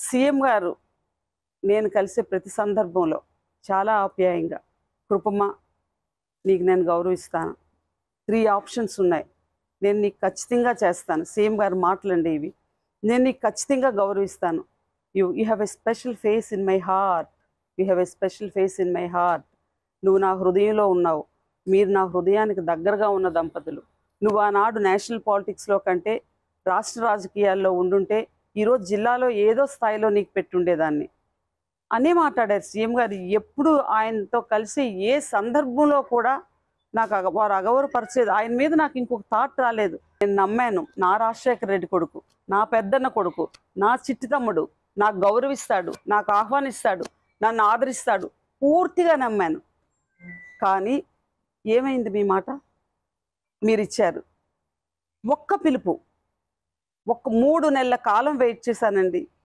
CM గారు నేను కలిసే ప్రతి సందర్భంలో చాలా ఆప్యాయంగా, కృపమ్మ నీకు నేను గౌరవిస్తాను, 3 ఆప్షన్స్ ఉన్నాయి, నేను నీకు ఖచ్చితంగా చేస్తాను, సీఎం గారు మాటలండి ఇవి, నేను నీకు ఖచ్చితంగా గౌరవిస్తాను, you you have a special face in my heart, you have a special face in my heart, నువ్వు నా హృదయంలో ఉన్నావు, మీరు నా హృదయానికి దగ్గరగా ఉన్న దంపతులు, నువ్వు ఆనాడు నేషనల్ పాలిటిక్స్లో కంటే రాష్ట్ర రాజకీయాల్లో ఉండుంటే ఈరోజు జిల్లాలో ఏదో స్థాయిలో నీకు పెట్టుండేదాన్ని అని మాట్లాడారు సీఎం గారు. ఎప్పుడు ఆయనతో కలిసి ఏ సందర్భంలో కూడా నాకు వారు అగౌరవపరిచేది, ఆయన మీద నాకు ఇంకొక థాట్ రాలేదు. నేను నమ్మాను, నా రాజశేఖర రెడ్డి కొడుకు, నా పెద్దన్న కొడుకు, నా చిట్టి తమ్ముడు నాకు గౌరవిస్తాడు, నాకు ఆహ్వానిస్తాడు, నన్ను ఆదరిస్తాడు, పూర్తిగా నమ్మాను. కానీ ఏమైంది మీ మాట? మీరు ఇచ్చారు ఒక్క పిలుపు, ఒక్క 3 నెలల కాలం వెయిట్ చేశానండి.